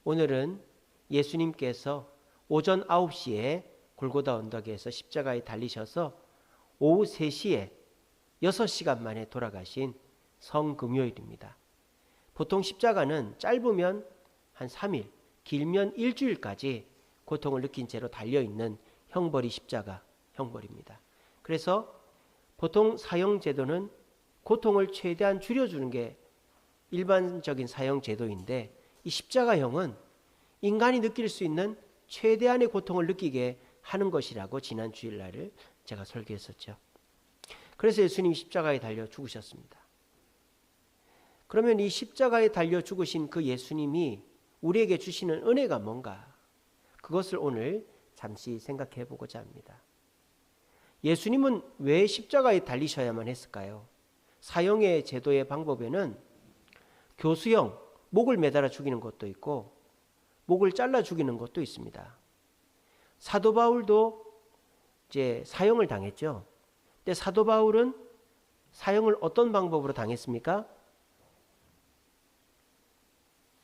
오늘은 예수님께서 오전 9시에 골고다 언덕에서 십자가에 달리셔서 오후 3시에 6시간 만에 돌아가신 성금요일입니다. 보통 십자가는 짧으면 한 3일, 길면 일주일까지 고통을 느낀 채로 달려있는 형벌이 십자가 형벌입니다. 그래서 보통 사형 제도는 고통을 최대한 줄여주는 게 일반적인 사형 제도인데, 이 십자가형은 인간이 느낄 수 있는 최대한의 고통을 느끼게 하는 것이라고 지난 주일날을 제가 설교했었죠. 그래서 예수님이 십자가에 달려 죽으셨습니다. 그러면 이 십자가에 달려 죽으신 그 예수님이 우리에게 주시는 은혜가 뭔가, 그것을 오늘 잠시 생각해 보고자 합니다. 예수님은 왜 십자가에 달리셔야만 했을까요? 사형의 제도의 방법에는 교수형, 목을 매달아 죽이는 것도 있고 목을 잘라 죽이는 것도 있습니다. 사도 바울도 이제 사형을 당했죠. 근데 사도 바울은 사형을 어떤 방법으로 당했습니까?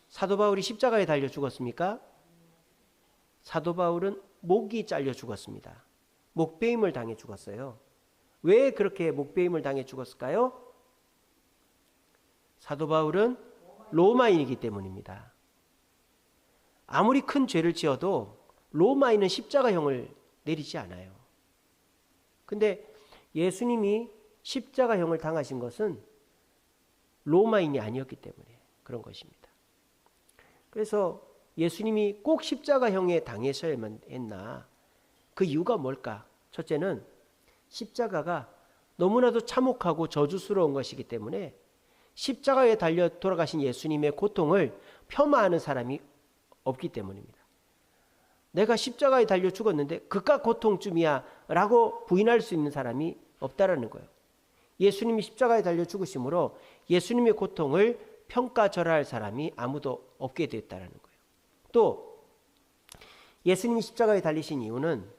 사도 바울이 십자가에 달려 죽었습니까? 사도 바울은 목이 잘려 죽었습니다. 목베임을 당해 죽었어요. 왜 그렇게 목베임을 당해 죽었을까요? 사도 바울은 로마인이기 때문입니다. 아무리 큰 죄를 지어도 로마인은 십자가형을 내리지 않아요. 근데 예수님이 십자가형을 당하신 것은 로마인이 아니었기 때문에 그런 것입니다. 그래서 예수님이 꼭 십자가형에 당하셔야만 했나? 그 이유가 뭘까? 첫째는 십자가가 너무나도 참혹하고 저주스러운 것이기 때문에 십자가에 달려 돌아가신 예수님의 고통을 폄하하는 사람이 없기 때문입니다. 내가 십자가에 달려 죽었는데 그깟 고통쯤이야 라고 부인할 수 있는 사람이 없다라는 거예요. 예수님이 십자가에 달려 죽으심으로 예수님의 고통을 평가절하할 사람이 아무도 없게 되었다라는 거예요. 또 예수님이 십자가에 달리신 이유는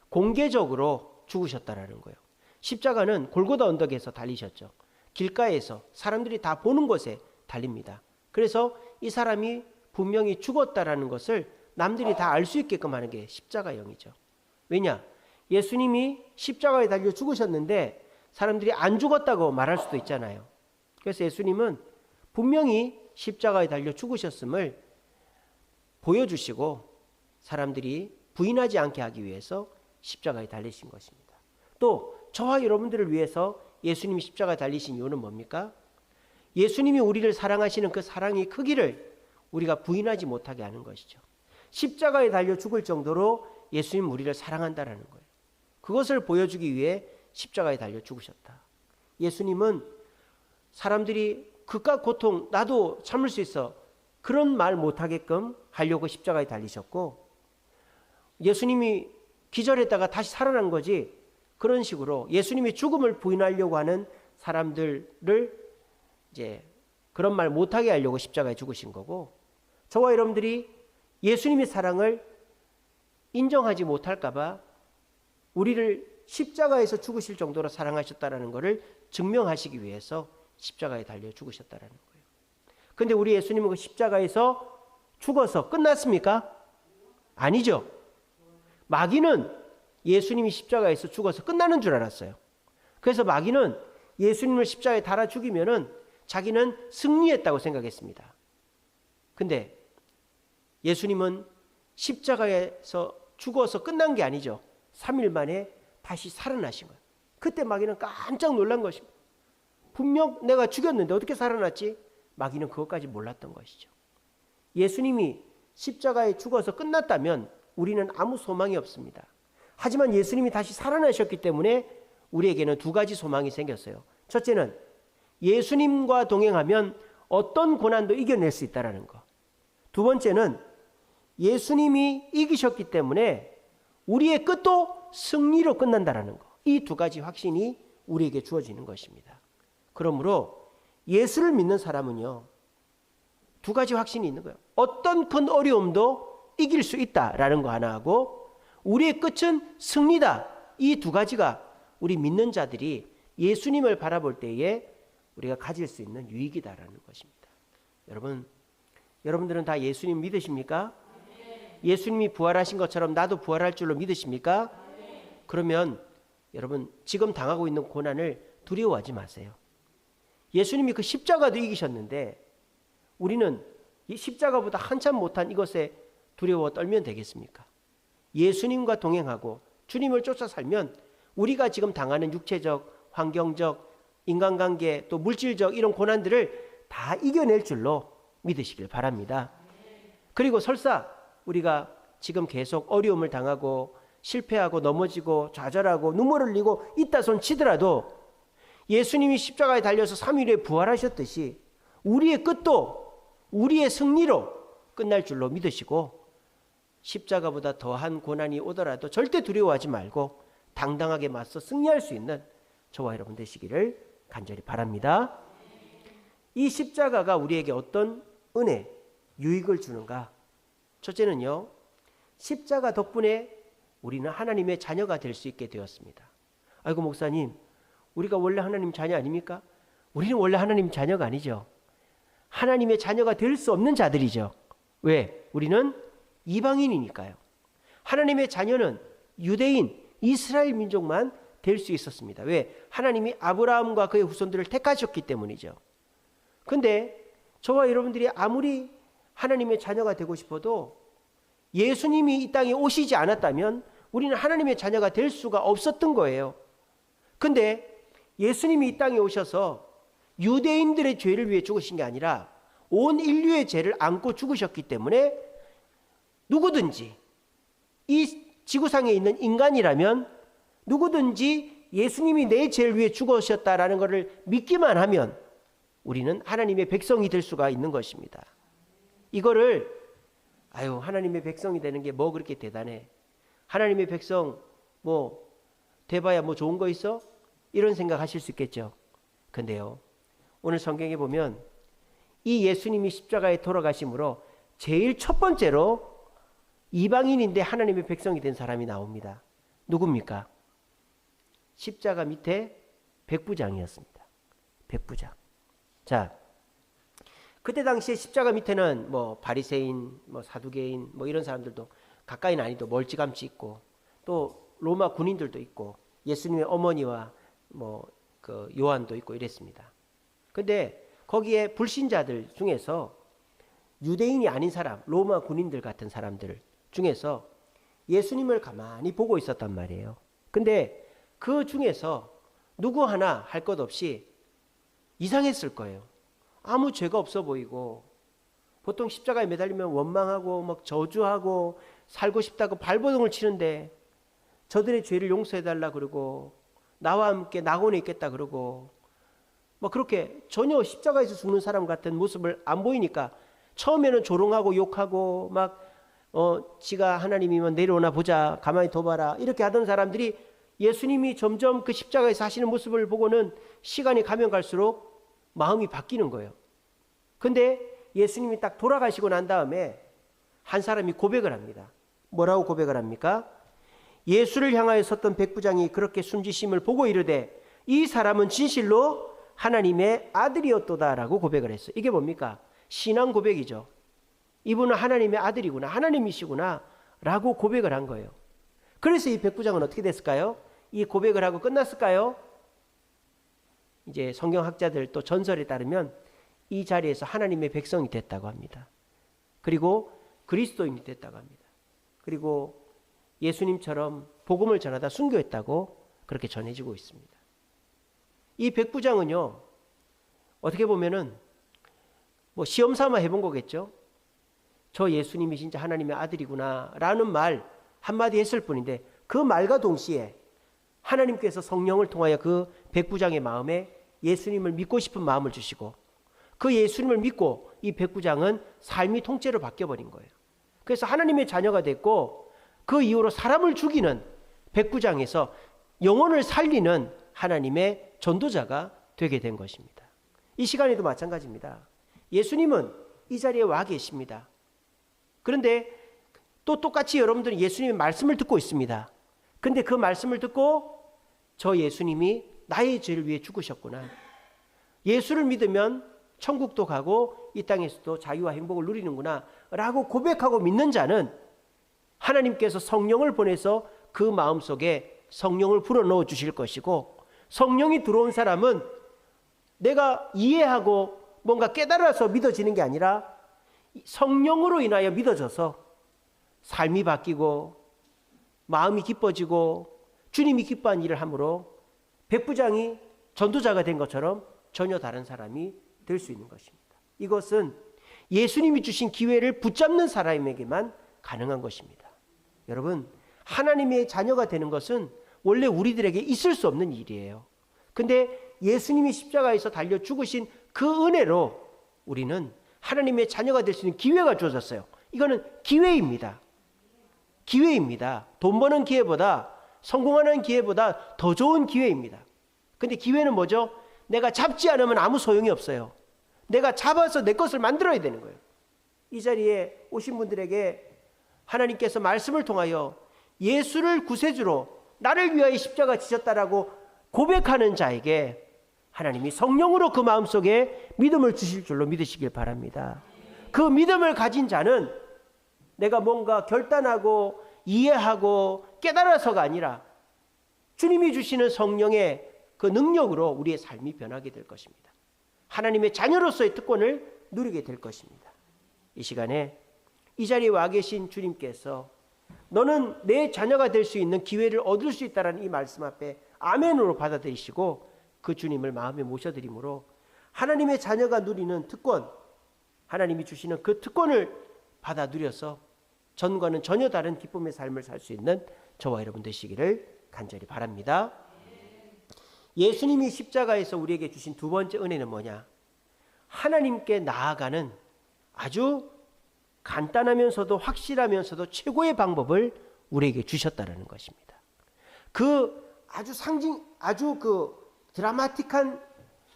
공개적으로 죽으셨다라는 거예요. 십자가는 골고다 언덕에서 달리셨죠. 길가에서 사람들이 다 보는 곳에 달립니다. 그래서 이 사람이 분명히 죽었다라는 것을 남들이 다 알 수 있게끔 하는 게 십자가형이죠. 왜냐? 예수님이 십자가에 달려 죽으셨는데 사람들이 안 죽었다고 말할 수도 있잖아요. 그래서 예수님은 분명히 십자가에 달려 죽으셨음을 보여주시고 사람들이 부인하지 않게 하기 위해서 십자가에 달리신 것입니다. 또 저와 여러분들을 위해서 예수님이 십자가에 달리신 이유는 뭡니까? 예수님이 우리를 사랑하시는 그 사랑의 크기를 우리가 부인하지 못하게 하는 것이죠. 십자가에 달려 죽을 정도로 예수님 우리를 사랑한다라는 거예요. 그것을 보여주기 위해 십자가에 달려 죽으셨다. 예수님은 사람들이 그깟 고통 나도 참을 수 있어 그런 말 못하게끔 하려고 십자가에 달리셨고, 예수님이 기절했다가 다시 살아난 거지 그런 식으로 예수님이 죽음을 부인하려고 하는 사람들을 이제 그런 말 못하게 하려고 십자가에 죽으신 거고, 저와 여러분들이 예수님의 사랑을 인정하지 못할까봐 우리를 십자가에서 죽으실 정도로 사랑하셨다는 것을 증명하시기 위해서 십자가에 달려 죽으셨다는 거예요. 그런데 우리 예수님은 그 십자가에서 죽어서 끝났습니까? 아니죠. 마귀는 예수님이 십자가에서 죽어서 끝나는 줄 알았어요. 그래서 마귀는 예수님을 십자가에 달아 죽이면은 자기는 승리했다고 생각했습니다. 근데 예수님은 십자가에서 죽어서 끝난 게 아니죠. 3일 만에 다시 살아나신 거예요. 그때 마귀는 깜짝 놀란 것입니다. 분명 내가 죽였는데 어떻게 살아났지? 마귀는 그것까지 몰랐던 것이죠. 예수님이 십자가에 죽어서 끝났다면 우리는 아무 소망이 없습니다. 하지만 예수님이 다시 살아나셨기 때문에 우리에게는 두 가지 소망이 생겼어요. 첫째는 예수님과 동행하면 어떤 고난도 이겨낼 수 있다는 것. 두 번째는 예수님이 이기셨기 때문에 우리의 끝도 승리로 끝난다는 것. 이 두 가지 확신이 우리에게 주어지는 것입니다. 그러므로 예수를 믿는 사람은요, 두 가지 확신이 있는 거예요. 어떤 큰 어려움도 이길 수 있다라는 거 하나 하고, 우리의 끝은 승리다. 이 두 가지가 우리 믿는 자들이 예수님을 바라볼 때에 우리가 가질 수 있는 유익이다라는 것입니다. 여러분, 여러분들은 다 예수님 믿으십니까? 예수님이 부활하신 것처럼 나도 부활할 줄로 믿으십니까? 그러면 여러분 지금 당하고 있는 고난을 두려워하지 마세요. 예수님이 그 십자가도 이기셨는데 우리는 이 십자가보다 한참 못한 이것에 두려워 떨면 되겠습니까? 예수님과 동행하고 주님을 쫓아 살면 우리가 지금 당하는 육체적, 환경적, 인간관계 또 물질적 이런 고난들을 다 이겨낼 줄로 믿으시길 바랍니다. 그리고 설사 우리가 지금 계속 어려움을 당하고 실패하고 넘어지고 좌절하고 눈물을 흘리고 있다 손 치더라도 예수님이 십자가에 달려서 3일 후에 부활하셨듯이 우리의 끝도 우리의 승리로 끝날 줄로 믿으시고 십자가보다 더한 고난이 오더라도 절대 두려워하지 말고 당당하게 맞서 승리할 수 있는 저와 여러분 되시기를 간절히 바랍니다. 이 십자가가 우리에게 어떤 은혜, 유익을 주는가? 첫째는요, 십자가 덕분에 우리는 하나님의 자녀가 될 수 있게 되었습니다. 아이고 목사님, 우리가 원래 하나님 자녀 아닙니까? 우리는 원래 하나님 자녀가 아니죠. 하나님의 자녀가 될 수 없는 자들이죠. 왜? 우리는 이방인이니까요. 하나님의 자녀는 유대인, 이스라엘 민족만 될 수 있었습니다. 왜? 하나님이 아브라함과 그의 후손들을 택하셨기 때문이죠. 근데 저와 여러분들이 아무리 하나님의 자녀가 되고 싶어도 예수님이 이 땅에 오시지 않았다면 우리는 하나님의 자녀가 될 수가 없었던 거예요. 근데 예수님이 이 땅에 오셔서 유대인들의 죄를 위해 죽으신 게 아니라 온 인류의 죄를 안고 죽으셨기 때문에 누구든지 이 지구상에 있는 인간이라면 누구든지 예수님이 내 죄를 위해 죽으셨다라는 것을 믿기만 하면 우리는 하나님의 백성이 될 수가 있는 것입니다. 이거를 하나님의 백성이 되는 게 뭐 그렇게 대단해? 하나님의 백성 뭐 돼봐야 뭐 좋은 거 있어? 이런 생각하실 수 있겠죠. 근데요, 오늘 성경에 보면 이 예수님이 십자가에 돌아가심으로 제일 첫 번째로 이방인인데 하나님의 백성이 된 사람이 나옵니다. 누굽니까? 십자가 밑에 백부장이었습니다. 백부장. 자, 그때 당시에 십자가 밑에는 뭐 바리새인, 뭐 사두개인, 뭐 이런 사람들도 가까이는 아니도 멀찌감치 있고 또 로마 군인들도 있고 예수님의 어머니와 뭐 그 요한도 있고 이랬습니다. 근데 거기에 불신자들 중에서 유대인이 아닌 사람, 로마 군인들 같은 사람들 중에서 예수님을 가만히 보고 있었단 말이에요. 근데 그 중에서 누구 하나 할 것 없이 이상했을 거예요. 아무 죄가 없어 보이고 보통 십자가에 매달리면 원망하고 막 저주하고 살고 싶다고 발버둥을 치는데 저들의 죄를 용서해달라 그러고 나와 함께 낙원에 있겠다 그러고 뭐 그렇게 전혀 십자가에서 죽는 사람 같은 모습을 안 보이니까 처음에는 조롱하고 욕하고 막 지가 하나님이면 내려오나 보자, 가만히 둬봐라 이렇게 하던 사람들이 예수님이 점점 그 십자가에서 하시는 모습을 보고는 시간이 가면 갈수록 마음이 바뀌는 거예요. 근데 예수님이 딱 돌아가시고 난 다음에 한 사람이 고백을 합니다. 뭐라고 고백을 합니까? 예수를 향하여 섰던 백부장이 그렇게 숨지심을 보고 이르되 이 사람은 진실로 하나님의 아들이었도다라고 고백을 했어요. 이게 뭡니까? 신앙 고백이죠. 이분은 하나님의 아들이구나, 하나님이시구나 라고 고백을 한 거예요. 그래서 이 백부장은 어떻게 됐을까요? 이 고백을 하고 끝났을까요? 이제 성경학자들 또 전설에 따르면 이 자리에서 하나님의 백성이 됐다고 합니다. 그리고 그리스도인이 됐다고 합니다. 그리고 예수님처럼 복음을 전하다 순교했다고 그렇게 전해지고 있습니다. 이 백부장은요, 어떻게 보면은 뭐 시험 삼아 해본 거겠죠. 저 예수님이 진짜 하나님의 아들이구나 라는 말 한마디 했을 뿐인데 그 말과 동시에 하나님께서 성령을 통하여 그 백부장의 마음에 예수님을 믿고 싶은 마음을 주시고 그 예수님을 믿고 이 백부장은 삶이 통째로 바뀌어버린 거예요. 그래서 하나님의 자녀가 됐고 그 이후로 사람을 죽이는 백부장에서 영혼을 살리는 하나님의 전도자가 되게 된 것입니다. 이 시간에도 마찬가지입니다. 예수님은 이 자리에 와 계십니다. 그런데 또 똑같이 여러분들은 예수님의 말씀을 듣고 있습니다. 근데 그 말씀을 듣고 저 예수님이 나의 죄를 위해 죽으셨구나. 예수를 믿으면 천국도 가고 이 땅에서도 자유와 행복을 누리는구나 라고 고백하고 믿는 자는 하나님께서 성령을 보내서 그 마음속에 성령을 불어넣어 주실 것이고, 성령이 들어온 사람은 내가 이해하고 뭔가 깨달아서 믿어지는 게 아니라 성령으로 인하여 믿어져서 삶이 바뀌고 마음이 기뻐지고 주님이 기뻐한 일을 함으로 백부장이 전도자가 된 것처럼 전혀 다른 사람이 될 수 있는 것입니다. 이것은 예수님이 주신 기회를 붙잡는 사람에게만 가능한 것입니다. 여러분, 하나님의 자녀가 되는 것은 원래 우리들에게 있을 수 없는 일이에요. 근데 예수님이 십자가에서 달려 죽으신 그 은혜로 우리는 하나님의 자녀가 될 수 있는 기회가 주어졌어요. 이거는 기회입니다. 기회입니다. 돈 버는 기회보다, 성공하는 기회보다 더 좋은 기회입니다. 근데 기회는 뭐죠? 내가 잡지 않으면 아무 소용이 없어요. 내가 잡아서 내 것을 만들어야 되는 거예요. 이 자리에 오신 분들에게 하나님께서 말씀을 통하여 예수를 구세주로 나를 위하여 십자가 지셨다라고 고백하는 자에게 하나님이 성령으로 그 마음속에 믿음을 주실 줄로 믿으시길 바랍니다. 그 믿음을 가진 자는 내가 뭔가 결단하고 이해하고 깨달아서가 아니라 주님이 주시는 성령의 그 능력으로 우리의 삶이 변하게 될 것입니다. 하나님의 자녀로서의 특권을 누리게 될 것입니다. 이 시간에 이 자리에 와 계신 주님께서 너는 내 자녀가 될 수 있는 기회를 얻을 수 있다는 이 말씀 앞에 아멘으로 받아들이시고 그 주님을 마음에 모셔드림으로 하나님의 자녀가 누리는 특권, 하나님이 주시는 그 특권을 받아 누려서 전과는 전혀 다른 기쁨의 삶을 살 수 있는 저와 여러분 되시기를 간절히 바랍니다. 예수님이 십자가에서 우리에게 주신 두 번째 은혜는 뭐냐? 하나님께 나아가는 아주 간단하면서도 확실하면서도 최고의 방법을 우리에게 주셨다는 것입니다. 그 아주 그 드라마틱한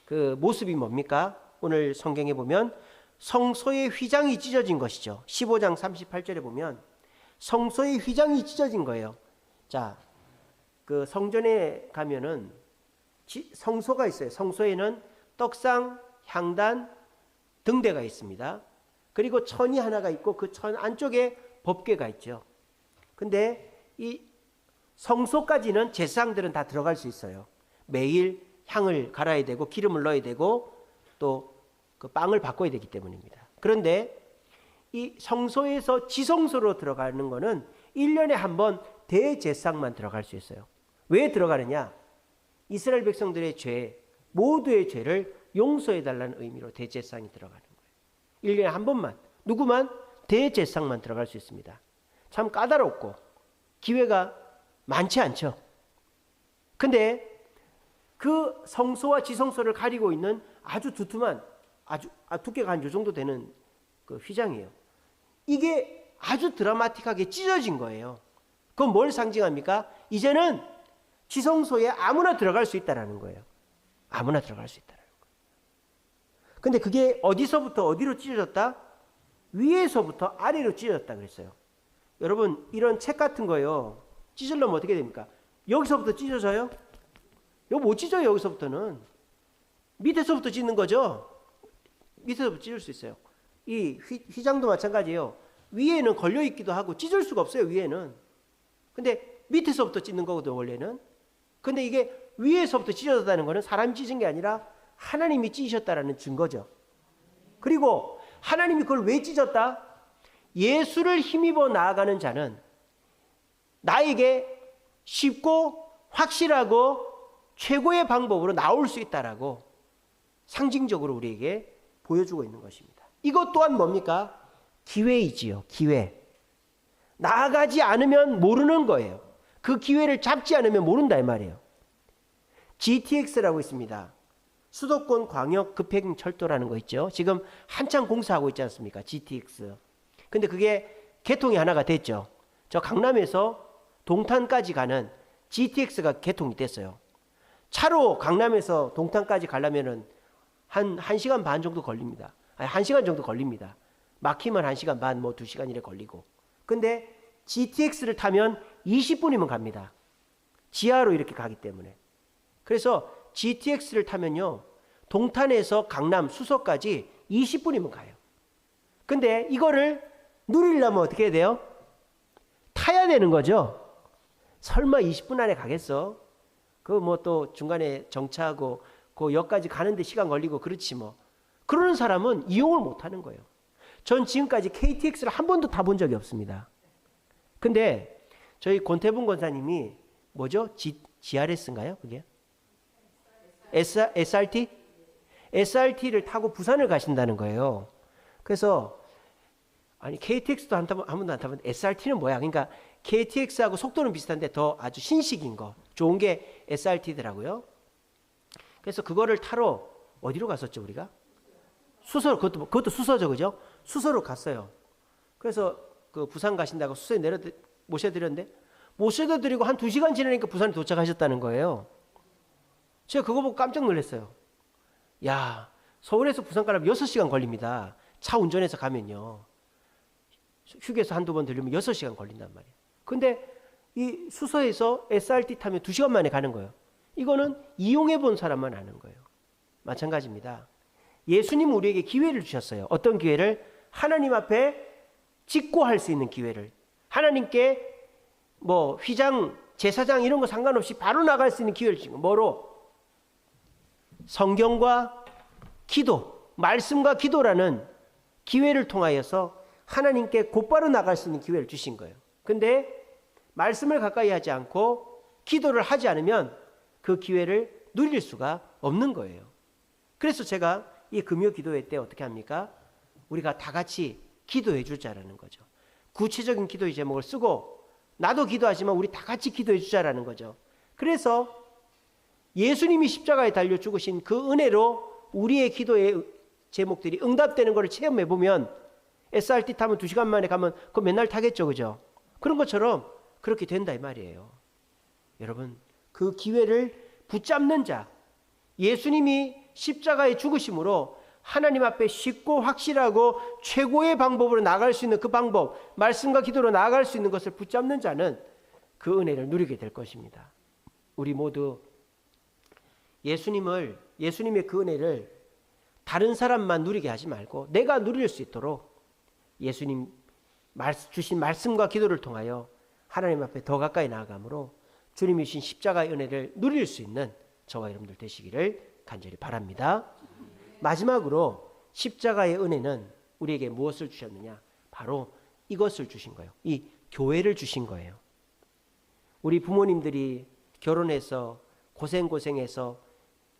그 모습이 뭡니까? 오늘 성경에 보면 성소의 휘장이 찢어진 것이죠. 15장 38절에 보면 성소의 휘장이 찢어진 거예요. 자, 그 성전에 가면은 성소가 있어요. 성소에는 떡상, 향단, 등대가 있습니다. 그리고 천이 하나가 있고 그 천 안쪽에 법궤가 있죠. 근데 이 성소까지는 제사장들은 다 들어갈 수 있어요. 매일 향을 갈아야 되고 기름을 넣어야 되고 또 그 빵을 바꿔야 되기 때문입니다. 그런데 이 성소에서 지성소로 들어가는 거는 1년에 한 번 대제사장만 들어갈 수 있어요. 왜 들어가느냐? 이스라엘 백성들의 죄, 모두의 죄를 용서해 달라는 의미로 대제사장이 들어가는 거예요. 1년에 한 번만, 누구만? 대제사장만 들어갈 수 있습니다. 참 까다롭고 기회가 많지 않죠. 근데 그 성소와 지성소를 가리고 있는 아주 두툼한, 아주 두께가 한 요 정도 되는 그 휘장이에요. 이게 아주 드라마틱하게 찢어진 거예요. 그건 뭘 상징합니까? 이제는 지성소에 아무나 들어갈 수 있다는 거예요. 아무나 들어갈 수 있다는 거예요. 근데 그게 어디서부터 어디로 찢어졌다? 위에서부터 아래로 찢어졌다 그랬어요. 여러분, 이런 책 같은 거요, 찢으려면 어떻게 됩니까? 여기서부터 찢어져요? 이거 못 찢어요. 여기서부터는 밑에서부터 찢는 거죠. 밑에서부터 찢을 수 있어요. 이 휘장도 마찬가지예요. 위에는 걸려 있기도 하고 찢을 수가 없어요. 위에는. 근데 밑에서부터 찢는 거거든 원래는. 근데 이게 위에서부터 찢어졌다는 거는 사람이 찢은 게 아니라 하나님이 찢으셨다라는 증거죠. 그리고 하나님이 그걸 왜 찢었다? 예수를 힘입어 나아가는 자는 나에게 쉽고 확실하고 최고의 방법으로 나올 수 있다라고 상징적으로 우리에게 보여주고 있는 것입니다. 이것 또한 뭡니까? 기회이지요. 기회. 나아가지 않으면 모르는 거예요. 그 기회를 잡지 않으면 모른다 이 말이에요. GTX라고 있습니다. 수도권 광역 급행철도라는 거 있죠. 지금 한창 공사하고 있지 않습니까? GTX. 근데 그게 개통이 하나가 됐죠. 저 강남에서 동탄까지 가는 GTX가 개통이 됐어요. 차로 강남에서 동탄까지 가려면은 한 1시간 반 정도 걸립니다. 아니, 1시간 정도 걸립니다. 막히면 1시간 반, 뭐 2시간 이래 걸리고. 근데 GTX를 타면 20분이면 갑니다. 지하로 이렇게 가기 때문에. 그래서 GTX를 타면요, 동탄에서 강남 수서까지 20분이면 가요. 근데 이거를 누리려면 어떻게 해야 돼요? 타야 되는 거죠. 설마 20분 안에 가겠어? 그 뭐 또 중간에 정차하고 그 역까지 가는데 시간 걸리고 그렇지 뭐. 그러는 사람은 이용을 못 하는 거예요. 전 지금까지 KTX를 한 번도 타본 적이 없습니다. 근데 저희 권태분 권사님이 뭐죠? GRS인가요? 그게? SRT? SRT를 타고 부산을 가신다는 거예요. 그래서 아니 KTX도 한 번도 안 타본 SRT는 뭐야? 그러니까 KTX하고 속도는 비슷한데 더 아주 신식인 거 좋은 게 SRT더라고요. 그래서 그거를 타러 어디로 갔었죠 우리가? 수서. 그것도 수서죠, 그죠? 수서로 갔어요. 그래서 그 부산 가신다고 수서에 모셔드렸는데 모셔드리고 한 2시간 지나니까 부산에 도착하셨다는 거예요. 제가 그거 보고 깜짝 놀랐어요. 야, 서울에서 부산 가려면 6시간 걸립니다. 차 운전해서 가면요. 휴게소 한두 번 들리면 6시간 걸린단 말이에요. 근데 이 수서에서 SRT 타면 2시간 만에 가는 거예요. 이거는 이용해 본 사람만 아는 거예요. 마찬가지입니다. 예수님은 우리에게 기회를 주셨어요. 어떤 기회를? 하나님 앞에 직고할 수 있는 기회를. 하나님께 뭐 휘장, 제사장 이런 거 상관없이 바로 나갈 수 있는 기회를 주신 거. 뭐로? 성경과 기도, 말씀과 기도라는 기회를 통하여서 하나님께 곧바로 나갈 수 있는 기회를 주신 거예요. 근데 말씀을 가까이 하지 않고 기도를 하지 않으면 그 기회를 누릴 수가 없는 거예요. 그래서 제가 이 금요 기도회 때 어떻게 합니까? 우리가 다 같이 기도해 주자라는 거죠. 구체적인 기도의 제목을 쓰고 나도 기도하지만 우리 다 같이 기도해 주자라는 거죠. 그래서 예수님이 십자가에 달려 죽으신 그 은혜로 우리의 기도의 제목들이 응답되는 것을 체험해 보면 SRT 타면 2시간 만에 가면 그거 맨날 타겠죠, 그죠? 그런 것처럼 그렇게 된다 이 말이에요. 여러분, 그 기회를 붙잡는 자, 예수님이 십자가에 죽으심으로 하나님 앞에 쉽고 확실하고 최고의 방법으로 나아갈 수 있는 그 방법, 말씀과 기도로 나아갈 수 있는 것을 붙잡는 자는 그 은혜를 누리게 될 것입니다. 우리 모두 예수님의 그 은혜를 다른 사람만 누리게 하지 말고 내가 누릴 수 있도록 예수님 주신 말씀과 기도를 통하여 하나님 앞에 더 가까이 나아감으로 주님이 주신 십자가의 은혜를 누릴 수 있는 저와 여러분들 되시기를 간절히 바랍니다. 마지막으로 십자가의 은혜는 우리에게 무엇을 주셨느냐? 바로 이것을 주신 거예요. 이 교회를 주신 거예요. 우리 부모님들이 결혼해서 고생해서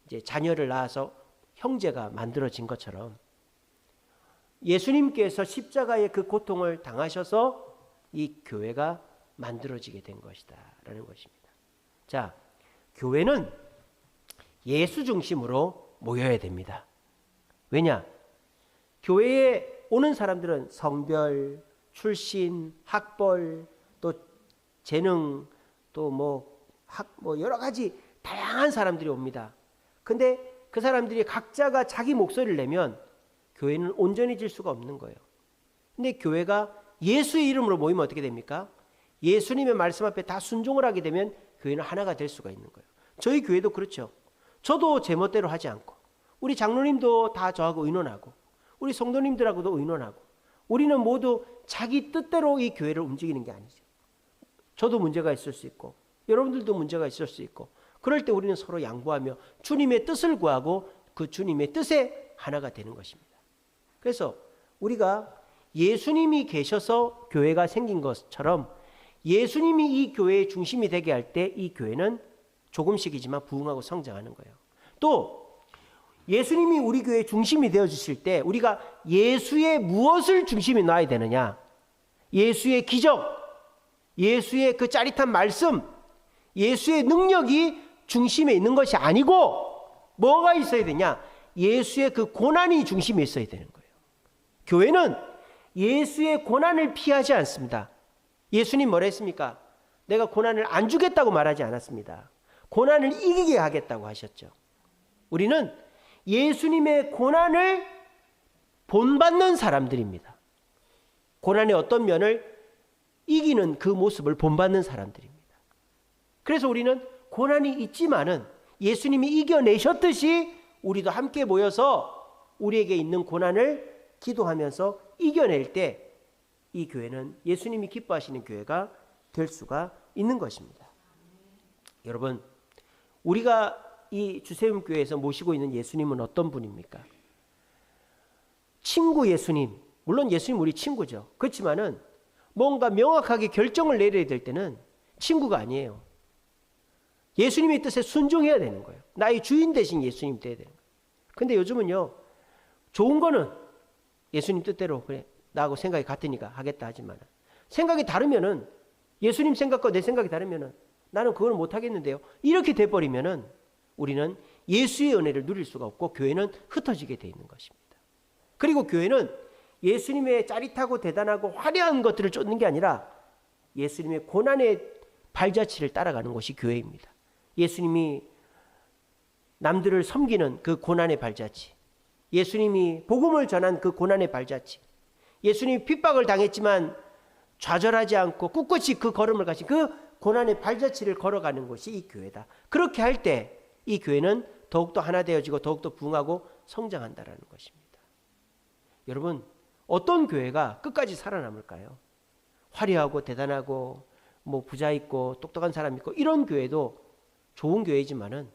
이제 자녀를 낳아서 형제가 만들어진 것처럼 예수님께서 십자가의 그 고통을 당하셔서 이 교회가 만들어지게 된 것이다 라는 것입니다. 자, 교회는 예수 중심으로 모여야 됩니다. 왜냐? 교회에 오는 사람들은 성별, 출신, 학벌, 또 재능, 또 뭐 여러 가지 다양한 사람들이 옵니다. 근데 그 사람들이 각자가 자기 목소리를 내면 교회는 온전해질 수가 없는 거예요. 근데 교회가 예수의 이름으로 모이면 어떻게 됩니까? 예수님의 말씀 앞에 다 순종을 하게 되면 교회는 하나가 될 수가 있는 거예요. 저희 교회도 그렇죠. 저도 제 멋대로 하지 않고 우리 장로님도 다 저하고 의논하고 우리 성도님들하고도 의논하고 우리는 모두 자기 뜻대로 이 교회를 움직이는 게 아니죠. 저도 문제가 있을 수 있고 여러분들도 문제가 있을 수 있고 그럴 때 우리는 서로 양보하며 주님의 뜻을 구하고 그 주님의 뜻에 하나가 되는 것입니다. 그래서 우리가 예수님이 계셔서 교회가 생긴 것처럼 예수님이 이 교회의 중심이 되게 할 때 이 교회는 조금씩이지만 부흥하고 성장하는 거예요. 또 예수님이 우리 교회의 중심이 되어주실 때 우리가 예수의 무엇을 중심에 놔야 되느냐? 예수의 기적, 예수의 그 짜릿한 말씀, 예수의 능력이 중심에 있는 것이 아니고 뭐가 있어야 되냐? 예수의 그 고난이 중심에 있어야 되는 거예요. 교회는 예수의 고난을 피하지 않습니다. 예수님 뭐라 했습니까? 내가 고난을 안 주겠다고 말하지 않았습니다. 고난을 이기게 하겠다고 하셨죠. 우리는 예수님의 고난을 본받는 사람들입니다. 고난의 어떤 면을 이기는 그 모습을 본받는 사람들입니다. 그래서 우리는 고난이 있지만은 예수님이 이겨내셨듯이 우리도 함께 모여서 우리에게 있는 고난을 기도하면서 이겨낼 때 이 교회는 예수님이 기뻐하시는 교회가 될 수가 있는 것입니다. 여러분, 우리가 이 주세움 교회에서 모시고 있는 예수님은 어떤 분입니까? 친구 예수님, 물론 예수님 우리 친구죠. 그렇지만은 뭔가 명확하게 결정을 내려야 될 때는 친구가 아니에요. 예수님의 뜻에 순종해야 되는 거예요. 나의 주인 대신 예수님 돼야 되는 거예요. 근데 요즘은요, 좋은 거는 예수님 뜻대로 그래 나하고 생각이 같으니까 하겠다 하지만 생각이 다르면은 예수님 생각과 내 생각이 다르면은 나는 그걸 못 하겠는데요. 이렇게 돼버리면은 우리는 예수의 은혜를 누릴 수가 없고 교회는 흩어지게 돼 있는 것입니다. 그리고 교회는 예수님의 짜릿하고 대단하고 화려한 것들을 쫓는 게 아니라 예수님의 고난의 발자취를 따라가는 것이 교회입니다. 예수님이 남들을 섬기는 그 고난의 발자취, 예수님이 복음을 전한 그 고난의 발자취, 예수님이 핍박을 당했지만 좌절하지 않고 꿋꿋이 그 걸음을 가신 그 고난의 발자취를 걸어가는 것이 이 교회다. 그렇게 할 때 이 교회는 더욱더 하나 되어지고 더욱더 부흥하고 성장한다라는 것입니다. 여러분, 어떤 교회가 끝까지 살아남을까요? 화려하고 대단하고 뭐 부자 있고 똑똑한 사람 있고 이런 교회도 좋은 교회지만은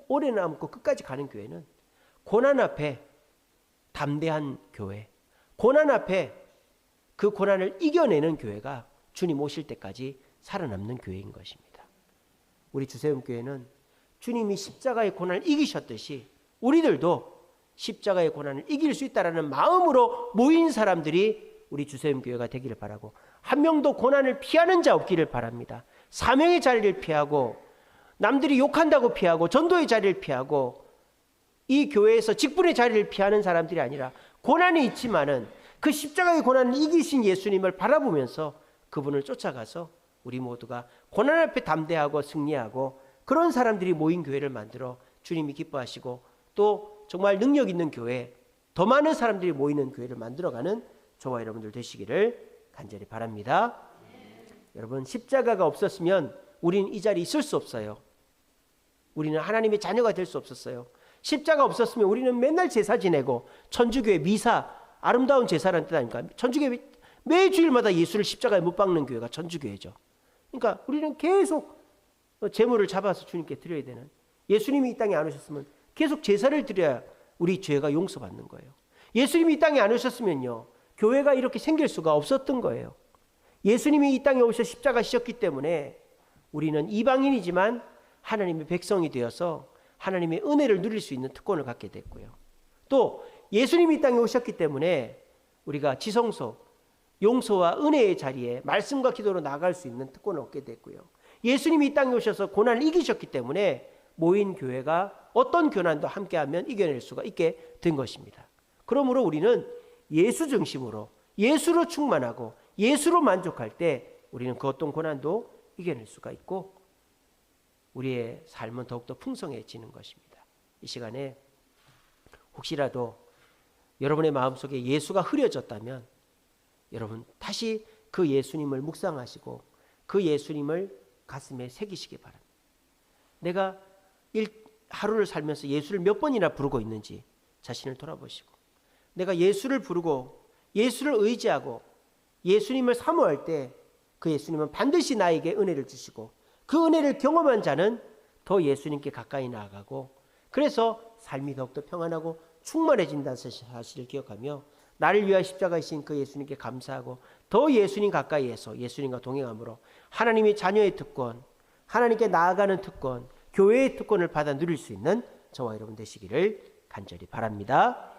오래 남고 끝까지 가는 교회는 고난 앞에 담대한 교회, 고난 앞에 그 고난을 이겨내는 교회가 주님 오실 때까지 살아남는 교회인 것입니다. 우리 주세움 교회는 주님이 십자가의 고난을 이기셨듯이 우리들도 십자가의 고난을 이길 수 있다라는 마음으로 모인 사람들이 우리 주세움 교회가 되기를 바라고, 한 명도 고난을 피하는 자 없기를 바랍니다. 사명의 자리를 피하고 남들이 욕한다고 피하고 전도의 자리를 피하고 이 교회에서 직분의 자리를 피하는 사람들이 아니라 고난이 있지만은 그 십자가의 고난을 이기신 예수님을 바라보면서 그분을 쫓아가서 우리 모두가 고난 앞에 담대하고 승리하고 그런 사람들이 모인 교회를 만들어 주님이 기뻐하시고 또 정말 능력 있는 교회, 더 많은 사람들이 모이는 교회를 만들어가는 저와 여러분들 되시기를 간절히 바랍니다. 여러분, 십자가가 없었으면 우리는 이 자리에 있을 수 없어요. 우리는 하나님의 자녀가 될 수 없었어요. 십자가 없었으면 우리는 맨날 제사 지내고 천주교회 미사, 아름다운 제사라는 뜻 아닙니까? 천주교회 매주일마다 예수를 십자가에 못 박는 교회가 천주교회죠. 그러니까 우리는 계속 제물을 잡아서 주님께 드려야 되는, 예수님이 이 땅에 안 오셨으면 계속 제사를 드려야 우리 죄가 용서받는 거예요. 예수님이 이 땅에 안 오셨으면요, 교회가 이렇게 생길 수가 없었던 거예요. 예수님이 이 땅에 오셔 십자가 지셨기 때문에 우리는 이방인이지만 하나님의 백성이 되어서 하나님의 은혜를 누릴 수 있는 특권을 갖게 됐고요. 또 예수님이 이 땅에 오셨기 때문에 우리가 지성소, 용서와 은혜의 자리에 말씀과 기도로 나아갈 수 있는 특권을 얻게 됐고요. 예수님이 이 땅에 오셔서 고난을 이기셨기 때문에 모인 교회가 어떤 고난도 함께하면 이겨낼 수가 있게 된 것입니다. 그러므로 우리는 예수 중심으로, 예수로 충만하고 예수로 만족할 때 우리는 그 어떤 고난도 이겨낼 수가 있고 우리의 삶은 더욱더 풍성해지는 것입니다. 이 시간에 혹시라도 여러분의 마음속에 예수가 흐려졌다면 여러분 다시 그 예수님을 묵상하시고 그 예수님을 가슴에 새기시기 바랍니다. 내가 하루를 살면서 예수를 몇 번이나 부르고 있는지 자신을 돌아보시고, 내가 예수를 부르고 예수를 의지하고 예수님을 사모할 때 그 예수님은 반드시 나에게 은혜를 주시고 그 은혜를 경험한 자는 더 예수님께 가까이 나아가고 그래서 삶이 더욱더 평안하고 충만해진다는 사실을 기억하며 나를 위하여 십자가이신 그 예수님께 감사하고 더 예수님 가까이에서 예수님과 동행함으로 하나님의 자녀의 특권, 하나님께 나아가는 특권, 교회의 특권을 받아 누릴 수 있는 저와 여러분 되시기를 간절히 바랍니다.